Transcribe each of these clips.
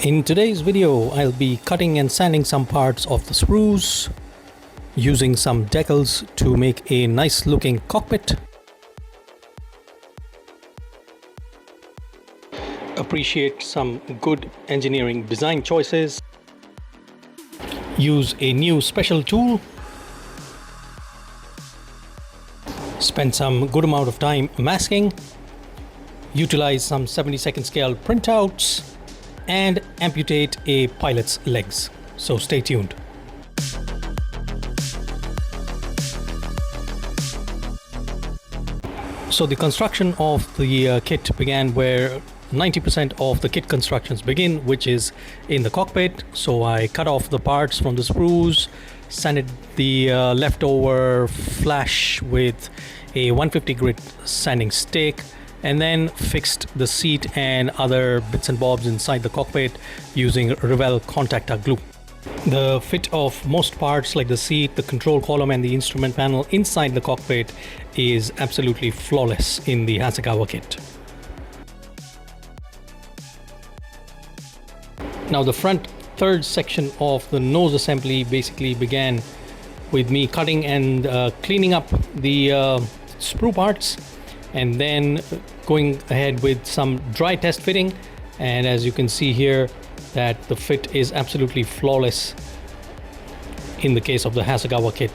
In today's video, I'll be cutting and sanding some parts of the sprues, using some decals to make a nice looking cockpit. Appreciate some good engineering design choices. Use a new special tool. Spend some good amount of time masking. Utilize some 70-second scale printouts. And amputate a pilot's legs. So stay tuned. So the construction of the kit began where 90% of the kit constructions begin, which is in the cockpit. So I cut off the parts from the sprues, sanded the leftover flash with a 150 grit sanding stick, and then fixed the seat and other bits and bobs inside the cockpit using Revell contactor glue. The fit of most parts like the seat, the control column and the instrument panel inside the cockpit is absolutely flawless in the Hasegawa kit. Now the front third section of the nose assembly basically began with me cutting and cleaning up the sprue parts, and then going ahead with some dry test fitting. And as you can see here, that the fit is absolutely flawless in the case of the Hasegawa kit.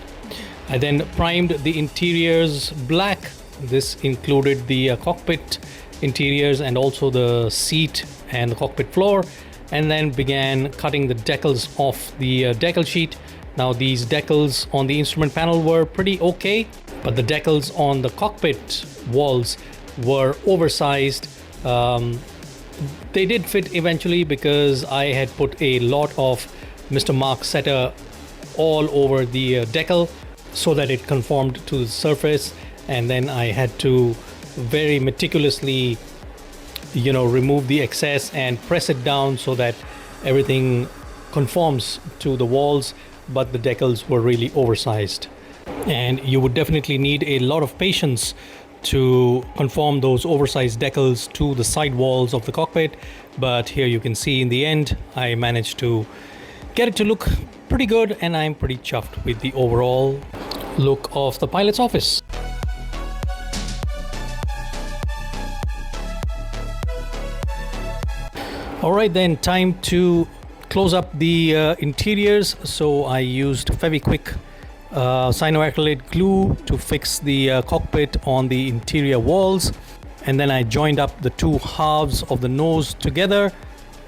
I then primed the interiors black. This included the cockpit interiors and also the seat and the cockpit floor, and then began cutting the decals off the decal sheet. Now these decals on the instrument panel were pretty okay, but the decals on the cockpit walls were oversized. They did fit eventually because I had put a lot of Mr. Mark Setter all over the decal so that it conformed to the surface, and then I had to very meticulously remove the excess and press it down so that everything conforms to the walls, but the decals were really oversized. And you would definitely need a lot of patience to conform those oversized decals to the side walls of the cockpit, but here you can see in the end I managed to get it to look pretty good, and I'm pretty chuffed with the overall look of the pilot's office. Alright then, time to close up the interiors. So I used Fevikwik cyanoacrylate glue to fix the cockpit on the interior walls, and then I joined up the two halves of the nose together,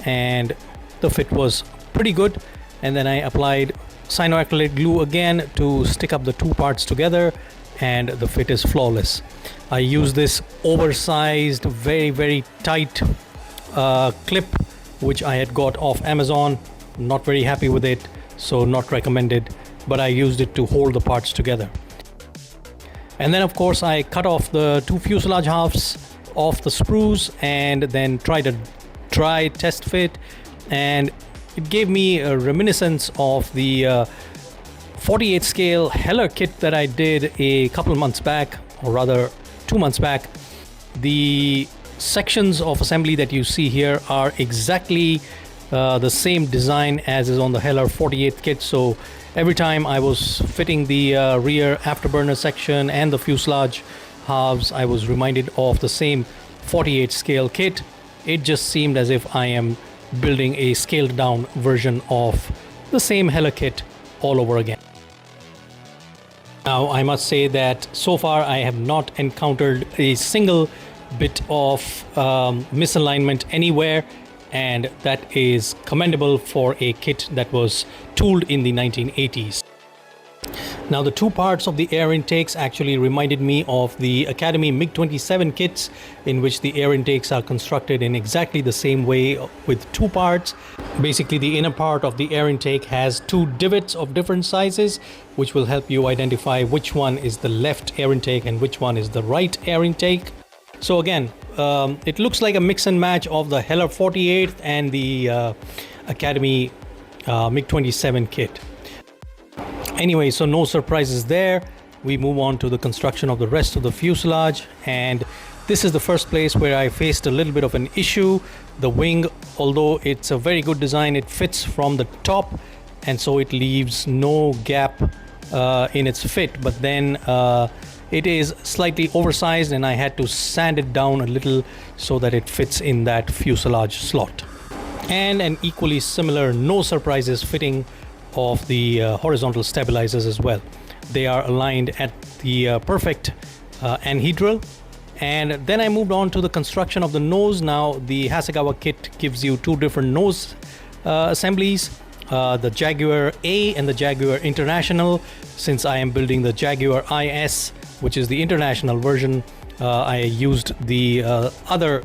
and the fit was pretty good. And then I applied cyanoacrylate glue again to stick up the two parts together, and the fit is flawless. I use this oversized, very tight clip which I had got off Amazon. Not very happy with it, so not recommended, but I used it to hold the parts together. And then of course I cut off the two fuselage halves off the sprues and then tried a dry test fit, and it gave me a reminiscence of the 48 scale Heller kit that I did a couple months back, or rather 2 months back. The sections of assembly that you see here are exactly the same design as is on the Heller 48 kit. So every time I was fitting the rear afterburner section and the fuselage halves, I was reminded of the same 48 scale kit. It just seemed as if I am building a scaled down version of the same Heller kit all over again. Now I must say that so far I have not encountered a single bit of misalignment anywhere, and that is commendable for a kit that was tooled in the 1980s. Now the two parts of the air intakes actually reminded me of the Academy MiG-27 kits, in which the air intakes are constructed in exactly the same way with two parts. Basically the inner part of the air intake has two divots of different sizes, which will help you identify which one is the left air intake and which one is the right air intake. So again, it looks like a mix and match of the Heller 48 and the Academy MiG-27 kit. Anyway, so no surprises there. We move on to the construction of the rest of the fuselage, and This is the first place where I faced a little bit of an issue. The wing, although it's a very good design, it fits from the top, and so it leaves no gap in its fit. But then it is slightly oversized, and I had to sand it down a little so that it fits in that fuselage slot. And an equally similar no surprises fitting of the horizontal stabilizers as well. They are aligned at the perfect anhedral. And then I moved on to the construction of the nose. Now the Hasegawa kit gives you two different nose assemblies, the Jaguar A and the Jaguar International. Since I am building the Jaguar-IS, which is the international version, I used the other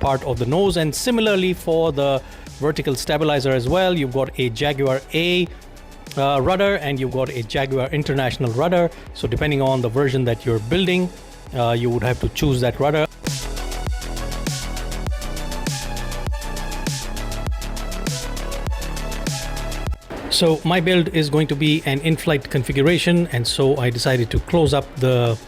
part of the nose. And similarly for the vertical stabilizer as well, you've got a Jaguar A rudder and you've got a Jaguar International rudder. So depending on the version that you're building, you would have to choose that rudder. So my build is going to be an in-flight configuration, and so I decided to close up the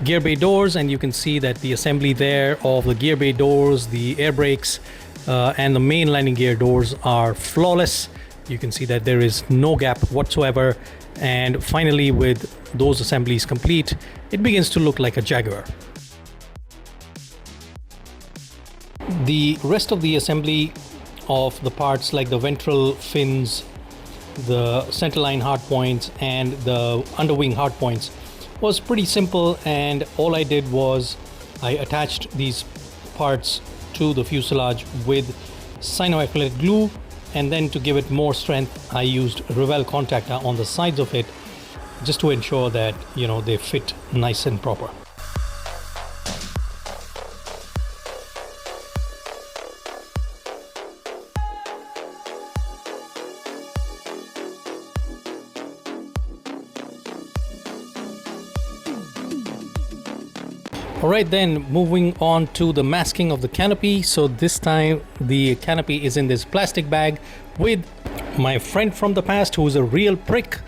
gear bay doors, and you can see that the assembly there of the gear bay doors, the air brakes, and the main landing gear doors are flawless. You can see that there is no gap whatsoever. And finally, with those assemblies complete, it begins to look like a Jaguar. The rest of the assembly of the parts, like the ventral fins, the centerline hardpoints, and the underwing hardpoints, was pretty simple. And all I did was I attached these parts to the fuselage with cyanoacrylate glue. And then to give it more strength, I used Revell contactor on the sides of it, just to ensure that, you know, they fit nice and proper. Alright, then moving on to the masking of the canopy. So this time the canopy is in this plastic bag with my friend from the past who is a real prick,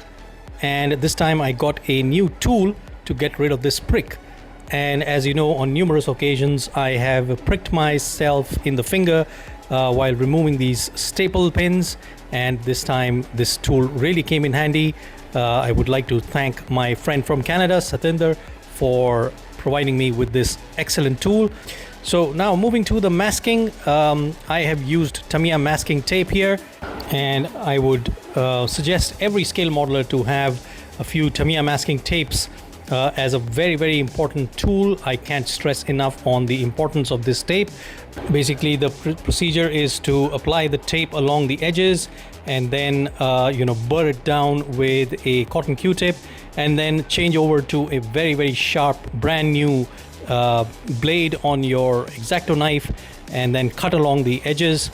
and this time I got a new tool to get rid of this prick. And as you know, on numerous occasions I have pricked myself in the finger while removing these staple pins, and this time this tool really came in handy. I would like to thank my friend from Canada, Satinder, for providing me with this excellent tool. So now moving to the masking, I have used Tamiya masking tape here, and I would suggest every scale modeler to have a few Tamiya masking tapes as a very important tool. I can't stress enough on the importance of this tape. Basically, the procedure is to apply the tape along the edges and then burr it down with a cotton Q-tip, and then change over to a very sharp brand new blade on your X-Acto knife, and then cut along the edges.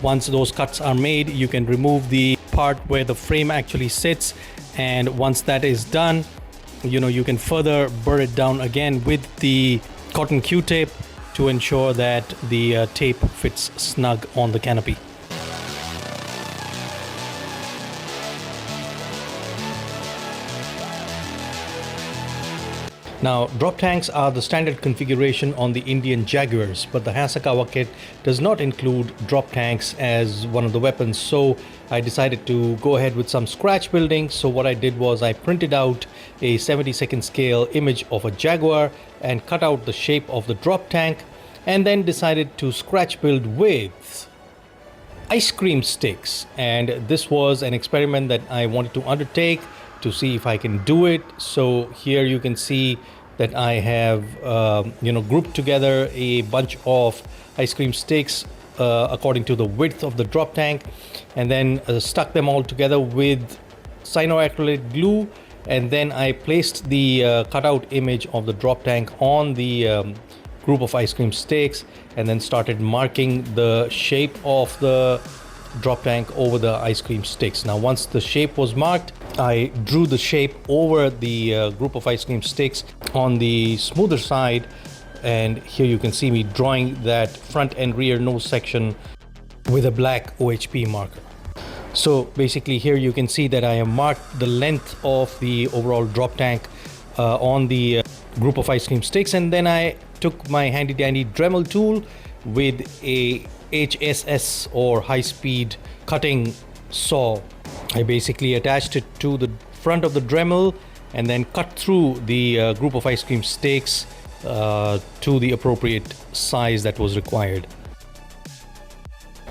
Once those cuts are made, you can remove the part where the frame actually sits, and once that is done, you can further burr it down again with the cotton Q-tip to ensure that the tape fits snug on the canopy. Now, drop tanks are the standard configuration on the Indian Jaguars, but the Hasegawa kit does not include drop tanks as one of the weapons, so I decided to go ahead with some scratch building. So what I did was I printed out a 72nd scale image of a Jaguar and cut out the shape of the drop tank, and then decided to scratch build with ice cream sticks. And this was an experiment that I wanted to undertake to see if I can do it. So here you can see that I have grouped together a bunch of ice cream sticks according to the width of the drop tank, and then stuck them all together with cyanoacrylate glue, and then I placed the cutout image of the drop tank on the group of ice cream sticks, and then started marking the shape of the drop tank over the ice cream sticks. Now, once the shape was marked, I drew the shape over the group of ice cream sticks on the smoother side, and here you can see me drawing that front and rear nose section with a black OHP marker. So basically here you can see that I have marked the length of the overall drop tank on the group of ice cream sticks, and then I took my handy dandy Dremel tool with a HSS or high speed cutting saw. I basically attached it to the front of the Dremel and then cut through the group of ice cream sticks to the appropriate size that was required.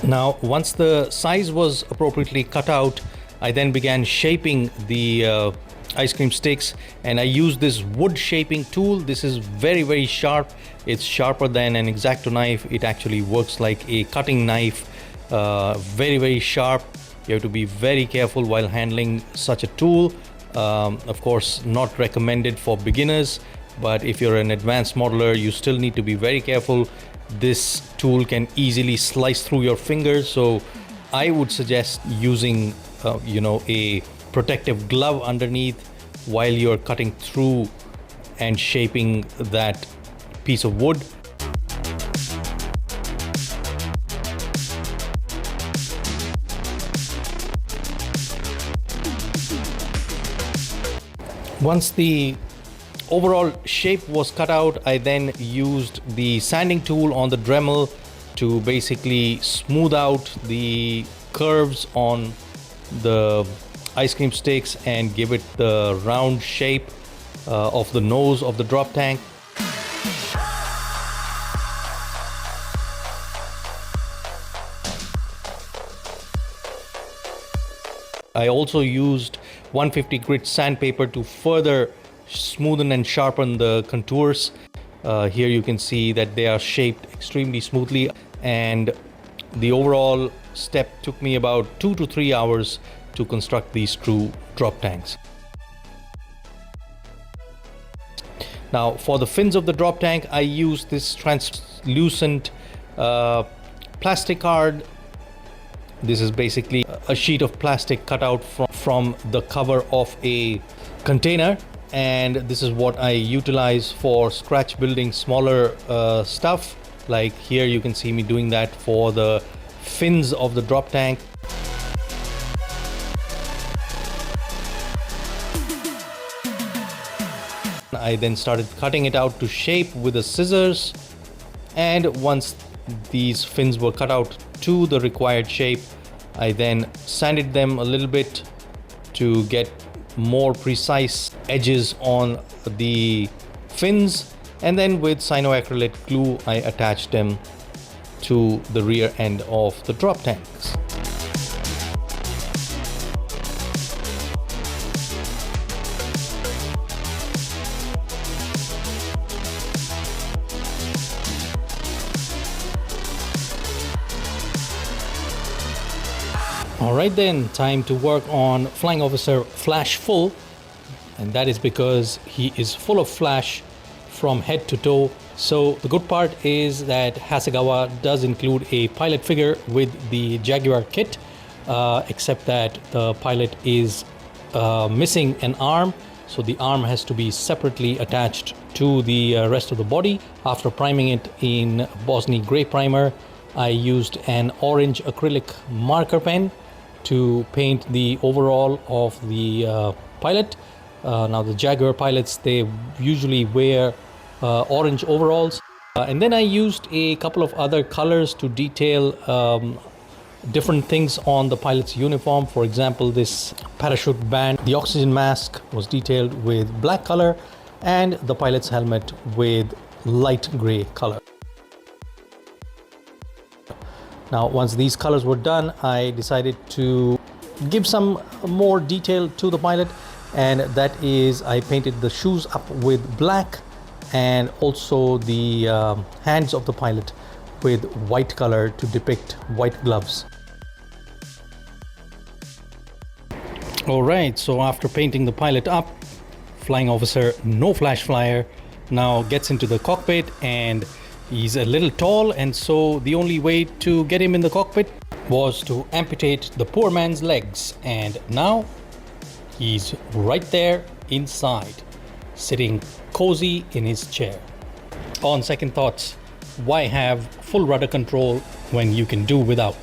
Now, once the size was appropriately cut out, I then began shaping the ice cream sticks, and I used this wood shaping tool. This is very sharp. It's sharper than an X-Acto knife. It actually works like a cutting knife. Very sharp. You have to be very careful while handling such a tool. Of course, not recommended for beginners, but if you're an advanced modeler, you still need to be very careful. This tool can easily slice through your fingers, so I would suggest using a protective glove underneath while you're cutting through and shaping that piece of wood. Once the overall shape was cut out, I then used the sanding tool on the Dremel to basically smooth out the curves on the ice cream sticks and give it the round shape of the nose of the drop tank. I also used 150 grit sandpaper to further smoothen and sharpen the contours. Here you can see that they are shaped extremely smoothly, and the overall step took me about 2 to 3 hours to construct these true drop tanks. Now, for the fins of the drop tank, I used this translucent plastic card. This is basically a sheet of plastic cut out from the cover of a container, and this is what I utilize for scratch building smaller stuff. Like here you can see me doing that for the fins of the drop tank. I then started cutting it out to shape with the scissors, and once these fins were cut out to the required shape, I then sanded them a little bit to get more precise edges on the fins, and then with cyanoacrylate glue I attached them to the rear end of the drop tanks. Alright then, time to work on Flying Officer Flash Full, and that is because he is full of flash from head to toe. So the good part is that Hasegawa does include a pilot figure with the Jaguar kit, except that the pilot is missing an arm, so the arm has to be separately attached to the rest of the body. After priming it in Bosnia Grey primer, I used an orange acrylic marker pen to paint the overall of the pilot. Now the Jaguar pilots, they usually wear orange overalls, and then I used a couple of other colors to detail different things on the pilot's uniform. For example, this parachute band, the oxygen mask was detailed with black color, and the pilot's helmet with light gray color. Now, once these colors were done, I decided to give some more detail to the pilot, and that is I painted the shoes up with black, and also the hands of the pilot with white color to depict white gloves. Alright, so after painting the pilot up, Flying Officer No Flash Flyer now gets into the cockpit, and he's a little tall, and so the only way to get him in the cockpit was to amputate the poor man's legs, and now he's right there inside, sitting cozy in his chair. On second thoughts, why have full rudder control when you can do without?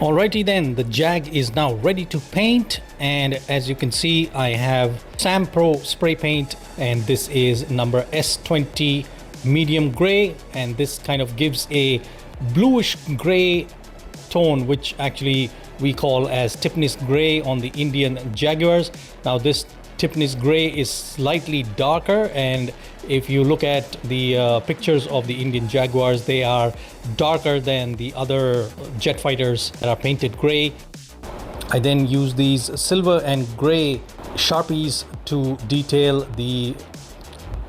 Alrighty then, the Jag is now ready to paint, and as you can see I have Sam Pro spray paint, and this is number S20 medium gray, and this kind of gives a bluish gray tone, which actually we call as Tiffany's gray on the Indian Jaguars. Now this Tiffany's gray is slightly darker, and if you look at the pictures of the Indian Jaguars, they are darker than the other jet fighters that are painted gray. I then use these silver and gray Sharpies to detail the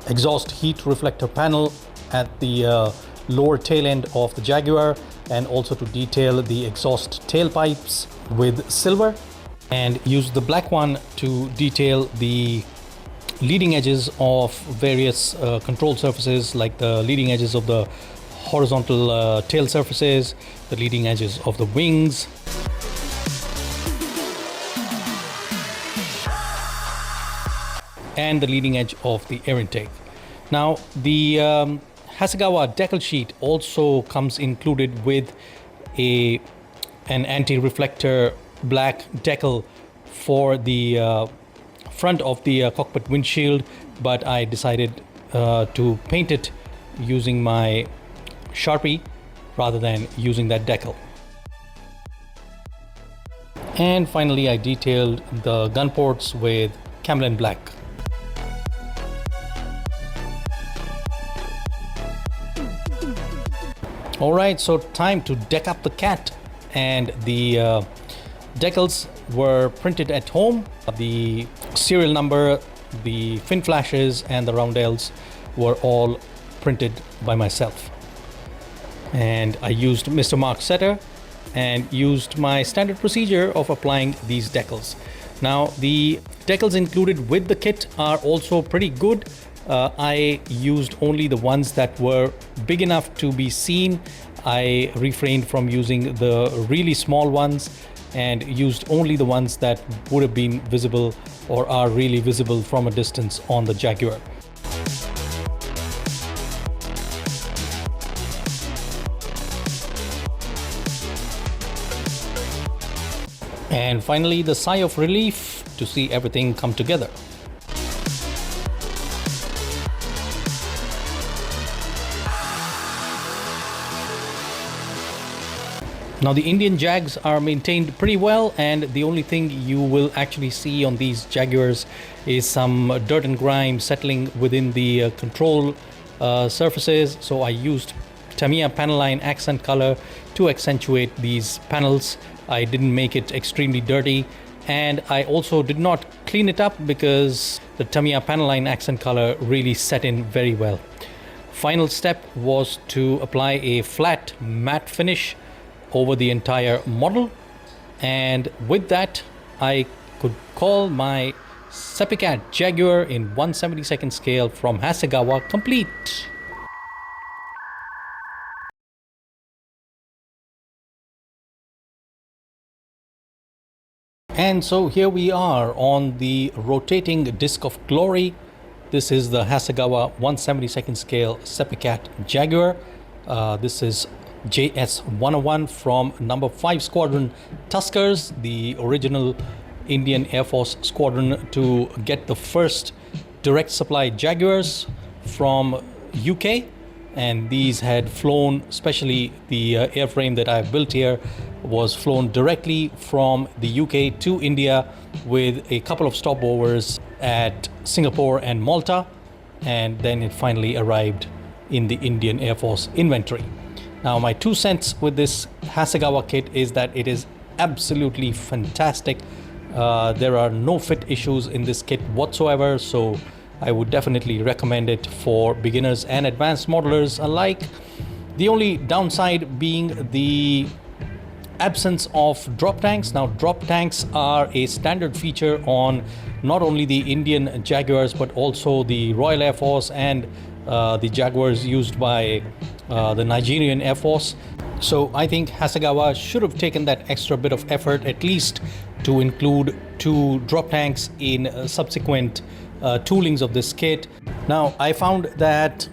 exhaust heat reflector panel at the lower tail end of the Jaguar, and also to detail the exhaust tailpipes with silver, and use the black one to detail the leading edges of various control surfaces, like the leading edges of the horizontal tail surfaces, the leading edges of the wings, and the leading edge of the air intake. Now the Hasegawa decal sheet also comes included with an anti-reflector black decal for the front of the cockpit windshield, but I decided to paint it using my Sharpie rather than using that decal. And finally I detailed the gun ports with Camlin black. Alright, so time to deck up the cat, and the decals were printed at home. The serial number, the fin flashes and the roundels were all printed by myself. And I used Mr. Mark Setter and used my standard procedure of applying these decals. Now the decals included with the kit are also pretty good. I used only the ones that were big enough to be seen. I refrained from using the really small ones and used only the ones that would have been visible or are really visible from a distance on the Jaguar. And finally, the sigh of relief to see everything come together. Now the Indian Jags are maintained pretty well, and the only thing you will actually see on these Jaguars is some dirt and grime settling within the control surfaces. So I used Tamiya panel line accent color to accentuate these panels. I didn't make it extremely dirty, and I also did not clean it up because the Tamiya panel line accent color really set in very well. Final step was to apply a flat matte finish over the entire model, and with that I could call my SEPECAT Jaguar in 1/72nd scale from Hasegawa complete. And so here we are on the rotating disc of glory. This is the Hasegawa 1/72nd scale SEPECAT Jaguar. This is JS-101 from number 5 Squadron Tuskers, the original Indian Air Force squadron to get the first direct supply Jaguars from UK, and these had flown, especially the airframe that I've built here was flown directly from the UK to India with a couple of stopovers at Singapore and Malta, and then it finally arrived in the Indian Air Force inventory. Now my 2 cents with this Hasegawa kit is that it is absolutely fantastic. There are no fit issues in this kit whatsoever, so I would definitely recommend it for beginners and advanced modelers alike. The only downside being the absence of drop tanks. Now drop tanks are a standard feature on not only the Indian Jaguars but also the Royal Air Force and the Jaguars used by the Nigerian Air Force. So I think Hasegawa should have taken that extra bit of effort at least to include 2 drop tanks in subsequent toolings of this kit. Now I found that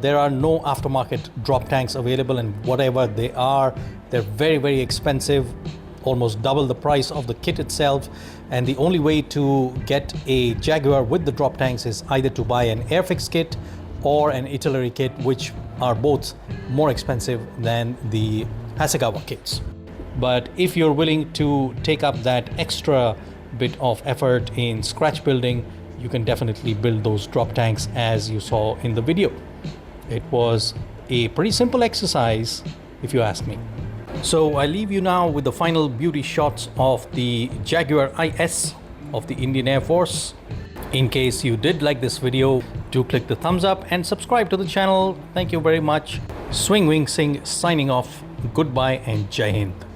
there are no aftermarket drop tanks available, and whatever they are, They're very, very expensive, almost double the price of the kit itself. And the only way to get a Jaguar with the drop tanks is either to buy an Airfix kit or an artillery kit, which are both more expensive than the Hasegawa kits. But if you're willing to take up that extra bit of effort in scratch building, you can definitely build those drop tanks as you saw in the video. It was a pretty simple exercise, if you ask me. So I leave you now with the final beauty shots of the Jaguar-IS of the Indian Air Force. In case you did like this video, do click the thumbs up and subscribe to the channel. Thank you very much. Swing Wing Singh signing off. Goodbye and Jai Hind.